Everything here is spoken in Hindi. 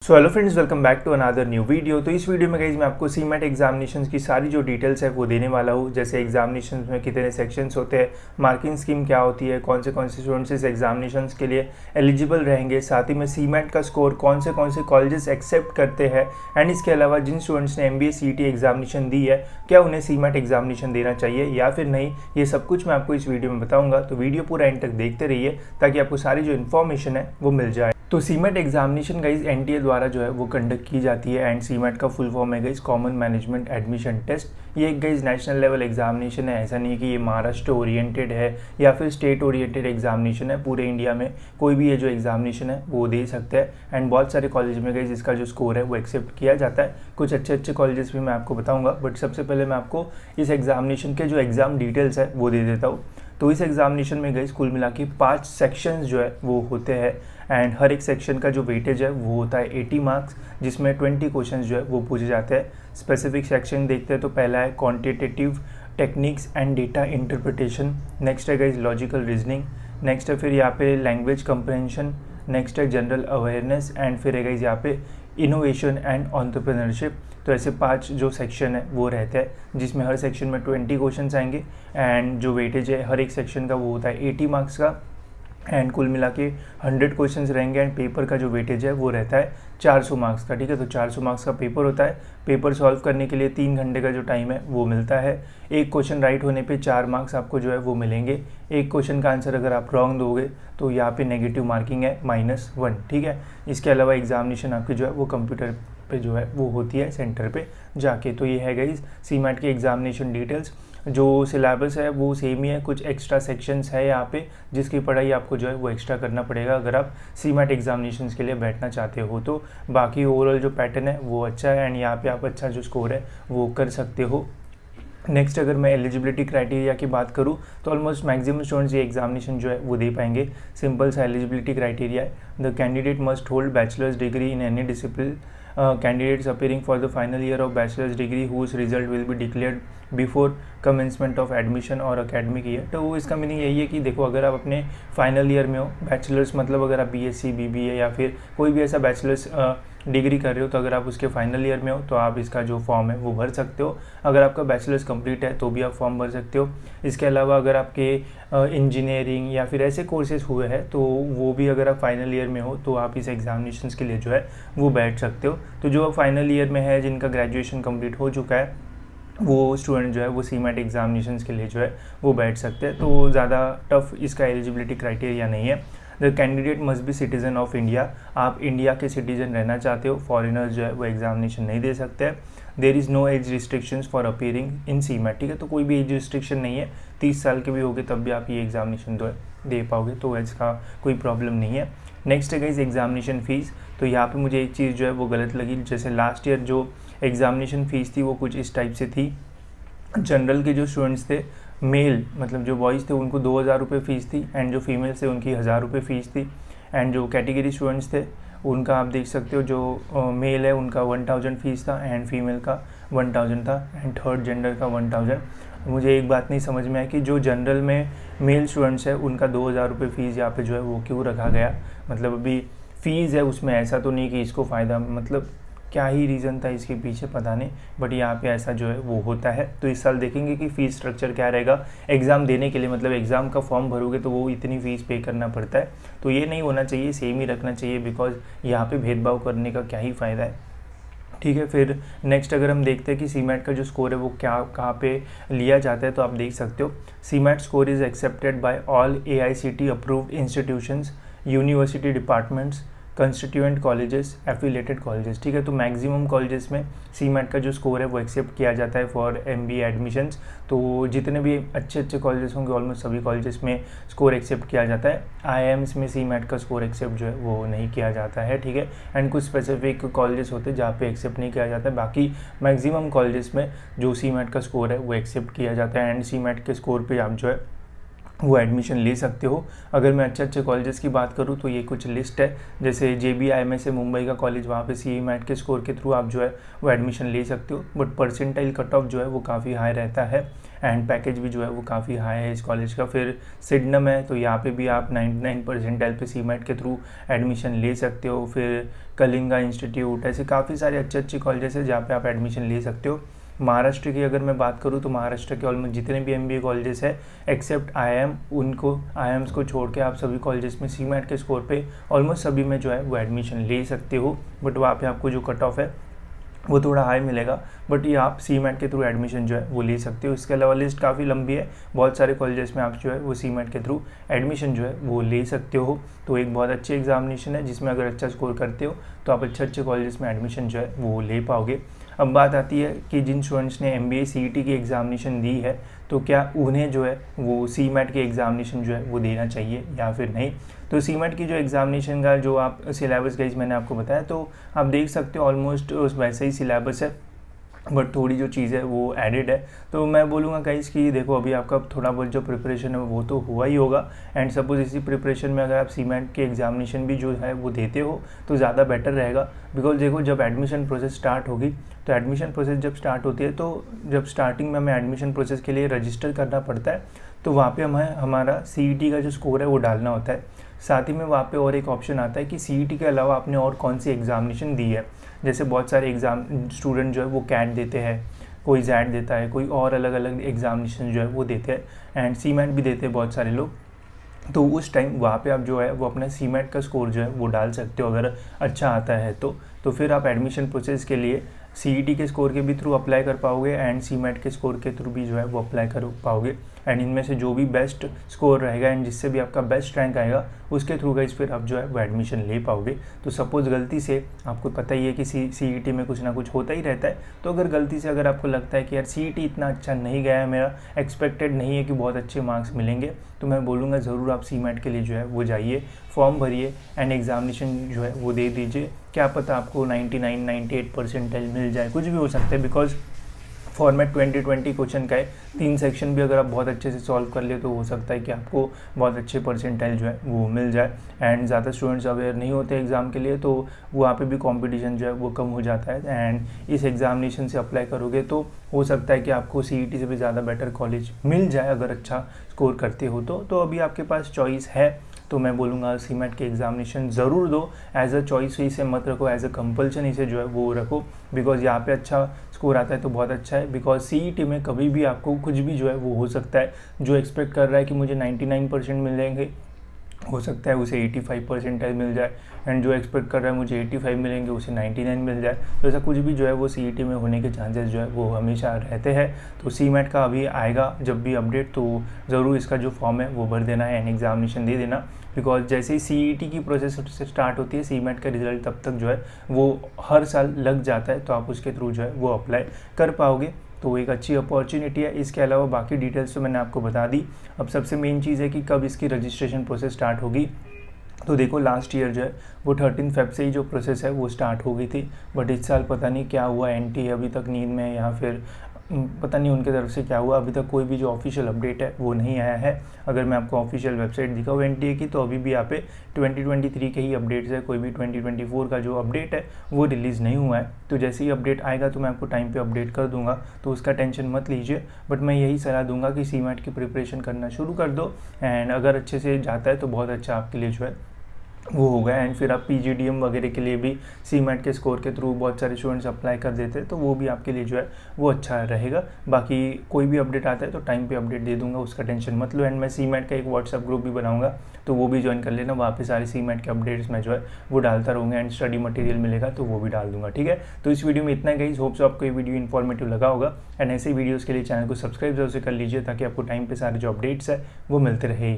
So hello friends, welcome back to another new video. तो इस वीडियो में गाइज मैं आपको सीमेट एग्जामिनेशन की सारी जो डिटेल्स है वो देने वाला हूँ। जैसे एग्जामिनेशन में कितने सेक्शंस होते हैं, मार्किंग स्कीम क्या होती है, कौन से स्टूडेंट्स इस एग्जामिनेशन के लिए एलिजिबल रहेंगे, साथ ही में सीमेट का स्कोर कौन से कॉलेजेस एक्सेप्ट करते हैं, एंड इसके अलावा जिन स्टूडेंट्स ने MBA CET एग्जामिनेशन दी है क्या उन्हें सीमेट एग्जामिनेशन देना चाहिए या फिर नहीं, ये सब कुछ मैं आपको इस वीडियो में बताऊँगा। तो वीडियो पूरा एंड तक देखते रहिए ताकि आपको सारी जो इन्फॉर्मेशन है वो मिल जाए। तो सीमेट एग्जामिनेशन गाइज NTA द्वारा जो है वो कंडक्ट की जाती है एंड सीमेट का फुल फॉर्म है guys common management admission test. ये एक गाइज नेशनल लेवल एग्जामिनेशन है, ऐसा नहीं है कि ये महाराष्ट्र ओरिएंटेड है या फिर स्टेट ओरिएंटेड एग्जामिनेशन है। पूरे इंडिया में कोई भी ये जो एग्जामिनेशन है वो दे सकते हैं एंड बहुत सारे कॉलेज में गाइज इसका जो स्कोर है वो एक्सेप्ट किया जाता है। कुछ अच्छे कॉलेजेस भी मैं आपको बताऊँगा, बट सबसे पहले मैं आपको इस एग्जामिनेशन के जो एग्ज़ाम डिटेल्स है वो दे देता हूँ। तो इस एग्जामिनेशन में गाइज कुल मिला के 5 सेक्शंस जो है वो होते हैं एंड हर एक सेक्शन का जो वेटेज है वो होता है 80 मार्क्स, जिसमें 20 क्वेश्चंस जो है वो पूछे जाते हैं। स्पेसिफिक सेक्शन देखते हैं तो पहला है quantitative techniques and data interpretation, next है गाइज लॉजिकल रीजनिंग, नेक्स्ट है फिर यहाँ पे लैंग्वेज कंप्रहेंशन, नेक्स्ट है जनरल अवेयरनेस एंड फिर है गाइज यहाँ पे इनोवेशन एंड एंटरप्रेन्योरशिप। तो ऐसे 5 जो सेक्शन है वो रहते हैं, जिसमें हर सेक्शन में 20 क्वेश्चंस आएंगे एंड जो वेटेज है हर एक सेक्शन का वो होता है 80 मार्क्स का एंड कुल मिला के 100 क्वेश्चंस रहेंगे एंड पेपर का जो वेटेज है वो रहता है 400 मार्क्स का। ठीक है, तो 400 मार्क्स का पेपर होता है। पेपर सॉल्व करने के लिए 3 घंटे का जो टाइम है वो मिलता है। एक क्वेश्चन राइट होने पे 4 मार्क्स आपको जो है वो मिलेंगे। एक क्वेश्चन का आंसर अगर आप रॉन्ग दोगे तो यहाँ पे नेगेटिव मार्किंग है -1। ठीक है, इसके अलावा एग्जामिनेशन आपकी जो है वो कंप्यूटर पे जो है वो होती है सेंटर पे जाके। तो ये है गाइस सीमेट की एग्जामिनेशन डिटेल्स। जो सिलेबस है वो सेम ही है, कुछ एक्स्ट्रा सेक्शंस है यहाँ पे जिसकी पढ़ाई आपको जो है वो एक्स्ट्रा करना पड़ेगा अगर आप सीमेट एग्जामिनेशंस के लिए बैठना चाहते हो। तो बाकी ओवरऑल जो पैटर्न है वो अच्छा है एंड यहाँ पे आप अच्छा जो स्कोर है वो कर सकते हो। नेक्स्ट अगर मैं एलिजिबिलिटी क्राइटेरिया की बात करूँ तो ऑलमोस्ट मैक्सिमम स्टूडेंट्स ये एग्जामिनेशन जो है वो दे पाएंगे। सिंपल सा एलिजिबिलिटी क्राइटेरिया है, the candidate must hold bachelors degree in any discipline, candidates appearing for the final year of bachelor's degree whose result will be declared before commencement of admission और academic year। तो इसका मीनिंग यही है कि देखो अगर आप अपने फाइनल ईयर में हो, बैचलर्स मतलब अगर आप BSc BBA या फिर कोई भी ऐसा बैचलर्स डिग्री कर रहे हो तो अगर आप उसके फाइनल ईयर में हो तो आप इसका जो फॉर्म है वो भर सकते हो। अगर आपका बैचलर्स कंप्लीट है तो भी आप फॉर्म भर सकते हो। इसके अलावा अगर आपके इंजीनियरिंग या फिर ऐसे कोर्सेज हुए हैं तो वो भी अगर आप फाइनल ईयर में हो तो आप इस एग्जामिनेशंस के लिए जो है वो बैठ सकते हो। तो जो फाइनल ईयर में है, जिनका ग्रेजुएशन कंप्लीट हो चुका है, वो स्टूडेंट जो है वो सीमेट एग्जामिनेशंस के लिए जो है वो बैठ सकते हैं। तो ज़्यादा टफ इसका एलिजिबिलिटी क्राइटेरिया नहीं है। The candidate must be citizen of India, आप इंडिया के सिटीजन रहना चाहते हो, फॉरेनर्स जो है वो एग्जामिनेशन नहीं दे सकते हैं। There is no age restrictions for appearing in CMAT. ठीक है, तो कोई भी एज रिस्ट्रिक्शन नहीं है, 30 साल के भी होगे तब भी आप ये एग्जामिनेशन जो है दे पाओगे, तो इसका कोई प्रॉब्लम नहीं है। नेक्स्ट है गाइस एग्जामिनेशन फ़ीस। तो यहाँ पे मुझे एक चीज़ जो है वो गलत लगी, जैसे लास्ट ईयर जो एग्जामिनेशन फ़ीस थी वो कुछ इस टाइप से थी। जनरल के जो स्टूडेंट्स थे, मेल मतलब जो बॉयज़ थे उनको 2000 रुपये फ़ीस थी एंड जो फीमेल्स थे उनकी 1000 रुपये फ़ीस थी एंड जो कैटेगरी स्टूडेंट्स थे उनका आप देख सकते हो, जो मेल है उनका 1000 फ़ीस था एंड फीमेल का 1000 था एंड थर्ड जेंडर का 1000। मुझे एक बात नहीं समझ में आया कि जो जनरल में मेल स्टूडेंट्स है उनका 2000 रुपये फ़ीस यहाँ पे जो है वो क्यों रखा गया। मतलब अभी फ़ीस है उसमें, ऐसा तो नहीं कि इसको फ़ायदा, मतलब क्या ही रीज़न था इसके पीछे पता नहीं, बट यहाँ पे ऐसा जो है वो होता है। तो इस साल देखेंगे कि फ़ीस स्ट्रक्चर क्या रहेगा एग्ज़ाम देने के लिए, मतलब एग्ज़ाम का फॉर्म भरोगे तो वो इतनी फ़ीस पे करना पड़ता है। तो ये नहीं होना चाहिए, सेम ही रखना चाहिए, बिकॉज यहाँ पे भेदभाव करने का क्या ही फ़ायदा है। ठीक है, फिर नेक्स्ट अगर हम देखते हैं कि सीमेट का जो स्कोर है वो क्या कहाँ पे लिया जाता है, तो आप देख सकते हो CMAT score is accepted by all AICTE approved institutions, university departments, constituent colleges, affiliated colleges. ठीक है, तो मैक्सिमम कॉलेजेस में सीमेट का जो स्कोर है वो एक्सेप्ट किया जाता है फॉर MBA एडमिशन्स। तो जितने भी अच्छे कॉलेजेस होंगे ऑलमोस्ट सभी कॉलेजेस में स्कोर एक्सेप्ट किया जाता है। IIMs में सीमेट का स्कोर एक्सेप्ट जो है वो नहीं किया जाता है। ठीक है, एंड कुछ स्पेसिफिक कॉलेजेस होते हैं जहाँ पे एक्सेप्ट नहीं किया जाता है, बाकी मैक्सिमम कॉलेजेस में जो सीमेट का स्कोर है वो एक्सेप्ट किया जाता है एंड सीमेट के स्कोर पर आप जो है वो एडमिशन ले सकते हो। अगर मैं अच्छे कॉलेजेस की बात करूँ तो ये कुछ लिस्ट है, जैसे JBIMS है मुंबई का कॉलेज, वहाँ पे CMAT के स्कोर के थ्रू आप जो है वो एडमिशन ले सकते हो। बट परसेंटाइल कट ऑफ जो है वो काफ़ी हाई रहता है एंड पैकेज भी जो है वो काफ़ी हाई है इस कॉलेज का। फिर सिडनम है, तो यहाँ पे भी आप 99 परसेंटाइल पे CMAT के थ्रू एडमिशन ले सकते हो। फिर कलिंगा इंस्टीट्यूट, ऐसे काफ़ी सारे अच्छे कॉलेजेस है जहाँ पे आप एडमिशन ले सकते हो। महाराष्ट्र की अगर मैं बात करूँ तो महाराष्ट्र के ऑलमोस्ट जितने भी MBA कॉलेजेस है एक्सेप्ट IIM, उनको IIMs को छोड़ के आप सभी कॉलेजेस में CMAT के स्कोर पे ऑलमोस्ट सभी में जो है वो एडमिशन ले सकते हो। बट वहाँ पे आपको जो कट ऑफ है वो थोड़ा हाई मिलेगा, बट ये आप CMAT के थ्रू एडमिशन जो है वो ले सकते हो। इसके अलावा लिस्ट काफ़ी लंबी है, बहुत सारे कॉलेजेस में आप जो है वो CMAT के थ्रू एडमिशन जो है वो ले सकते हो। तो एक बहुत अच्छी एग्जामिनेशन है जिसमें अगर अच्छा स्कोर करते हो तो आप अच्छे कॉलेजेस में एडमिशन जो है वो ले पाओगे। अब बात आती है कि जिन स्टूडेंट्स ने MBA CET की एग्ज़ामिनेशन दी है तो क्या उन्हें जो है वो CMAT की एग्ज़ामिनेशन जो है वो देना चाहिए या फिर नहीं। तो CMAT की जो एग्ज़ामिनेशन का जो आप सिलेबस गाइस मैंने आपको बताया, तो आप देख सकते हो ऑलमोस्ट वैसे ही सिलेबस है, बट थोड़ी जो चीज़ है वो एडिड है। तो मैं बोलूँगा गाइस कि देखो अभी आपका थोड़ा बहुत जो प्रिपरेशन है वो तो हुआ ही होगा, एंड सपोज इसी प्रिपरेशन में अगर आप CMAT की एग्ज़ामिनेशन भी जो है वो देते हो तो ज़्यादा बेटर रहेगा। बिकॉज देखो जब एडमिशन प्रोसेस स्टार्ट होगी, तो एडमिशन प्रोसेस जब स्टार्ट होती है तो जब स्टार्टिंग में हमें एडमिशन प्रोसेस के लिए रजिस्टर करना पड़ता है, तो वहाँ पे हमें हमारा CET का जो स्कोर है वो डालना होता है। साथ ही में वहाँ पे और एक ऑप्शन आता है कि CET के अलावा आपने और कौन सी एग्ज़ामिनेशन दी है। जैसे बहुत सारे एग्ज़ाम स्टूडेंट जो है वो CAT देते हैं, कोई ZAT देता है, कोई और अलग अलग एग्ज़ामिनेशन जो है वो देते हैं, एंड CMAT भी देते हैं बहुत सारे लोग। तो उस टाइम वहाँ पे आप जो है वो अपना CMAT का स्कोर जो है वो डाल सकते हो अगर अच्छा आता है तो फिर आप एडमिशन प्रोसेस के लिए CET के स्कोर के भी थ्रू अप्लाई कर पाओगे एंड CMAT के स्कोर के थ्रू भी जो है वो अप्लाई कर पाओगे। एंड इनमें से जो भी बेस्ट स्कोर रहेगा एंड जिससे भी आपका बेस्ट रैंक आएगा उसके थ्रू गाइस फिर आप जो है वो एडमिशन ले पाओगे। तो सपोज़ गलती से आपको पता ही है कि CET में कुछ ना कुछ होता ही रहता है, तो अगर गलती से अगर आपको लगता है कि यार CET इतना अच्छा नहीं गया है, मेरा एक्सपेक्टेड नहीं है कि बहुत अच्छे मार्क्स मिलेंगे, तो मैं बोलूँगा ज़रूर आप CMAT के लिए जो है वो जाइए, फॉर्म भरिए एंड एग्ज़ामिनेशन जो है वो दे दीजिए। क्या पता आपको 99-98 परसेंटाइल मिल जाए, कुछ भी हो सकता है। बिकॉज फॉर्मेट 2020 क्वेश्चन का है, 3 सेक्शन भी अगर आप बहुत अच्छे से सॉल्व कर ले तो हो सकता है कि आपको बहुत अच्छे परसेंटाइल जो है वो मिल जाए। एंड ज़्यादा स्टूडेंट्स अवेयर नहीं होते एग्ज़ाम के लिए, तो वहाँ पे भी कंपटीशन जो है वो कम हो जाता है। एंड इस एग्ज़ामिनेशन से अप्लाई करोगे तो हो सकता है कि आपको CET से भी ज़्यादा बेटर कॉलेज मिल जाए अगर अच्छा स्कोर करते हो तो अभी आपके पास चॉइस है। तो मैं बोलूँगा CMAT की एग्ज़ामिनेशन ज़रूर दो, एज अ चॉइस इसे मत रखो, एज अ कंपल्शन इसे जो है वो रखो। बिकॉज यहाँ पे अच्छा स्कोर आता है तो बहुत अच्छा है। बिकॉज CET में कभी भी आपको कुछ भी जो है वो हो सकता है। जो एक्सपेक्ट कर रहा है कि मुझे 99% मिल जाएंगे, हो सकता है उसे 85 परसेंटाइल मिल जाए, एंड जो एक्सपेक्ट कर रहा है मुझे 85 मिलेंगे उसे 99 मिल जाए। तो ऐसा कुछ भी जो है वो CET में होने के चांसेस जो है वो हमेशा रहते हैं। तो CMAT का अभी आएगा जब भी अपडेट, तो ज़रूर इसका जो फॉर्म है वो भर देना है एंड एग्ज़ामिनेशन दे देना। बिकॉज जैसे ही CET की प्रोसेस से स्टार्ट होती है, CMAT का रिजल्ट तब तक जो है वो हर साल लग जाता है, तो आप उसके थ्रू जो है वो अप्लाई कर पाओगे। तो एक अच्छी अपॉर्चुनिटी है। इसके अलावा बाकी डिटेल्स तो मैंने आपको बता दी। अब सबसे मेन चीज़ है कि कब इसकी रजिस्ट्रेशन प्रोसेस स्टार्ट होगी। तो देखो लास्ट ईयर जो है वो 13 फेब से ही जो प्रोसेस है वो स्टार्ट हो गई थी, बट इस साल पता नहीं क्या हुआ, NT अभी तक नींद में है या फिर पता नहीं उनके तरफ से क्या हुआ, अभी तक कोई भी जो ऑफिशियल अपडेट है वो नहीं आया है। अगर मैं आपको ऑफिशियल वेबसाइट दिखाऊँ NTA की, तो अभी भी यहाँ पे 2023 के ही अपडेट्स है, कोई भी 2024 का जो अपडेट है वो रिलीज़ नहीं हुआ है। तो जैसे ही अपडेट आएगा तो मैं आपको टाइम पे अपडेट कर दूंगा, तो उसका टेंशन मत लीजिए। बट मैं यही सलाह दूंगा कि CMAT की प्रिपरेशन करना शुरू कर दो, एंड अगर अच्छे से जाता है तो बहुत अच्छा आपके लिए जो है वो होगा। एंड फिर आप PGDM वगैरह के लिए भी CMAT के स्कोर के थ्रू बहुत सारे स्टूडेंट्स अप्लाई कर देते हैं, तो वो भी आपके लिए जो है वो अच्छा रहेगा। बाकी कोई भी अपडेट आता है तो टाइम पे अपडेट दे दूंगा, उसका टेंशन मत लो। एंड मैं CMAT का एक व्हाट्सअप ग्रुप भी बनाऊंगा, तो वो भी ज्वाइन कर लेना। वहाँ पे सारे CMAT के अपडेट्स मैं जो है वो डालता रहूँगा, एंड स्टडी मटेरियल मिलेगा तो वो भी डाल दूंगा, ठीक है। तो इस वीडियो में इतना गाइस, होप्स आपको ये वीडियो इन्फॉर्मेटिव लगा होगा। एंड ऐसे वीडियोज़ के लिए चैनल को सब्सक्राइब जरूर से कर लीजिए, ताकि आपको टाइम पे सारे जो अपडेट्स है वो मिलते रहे।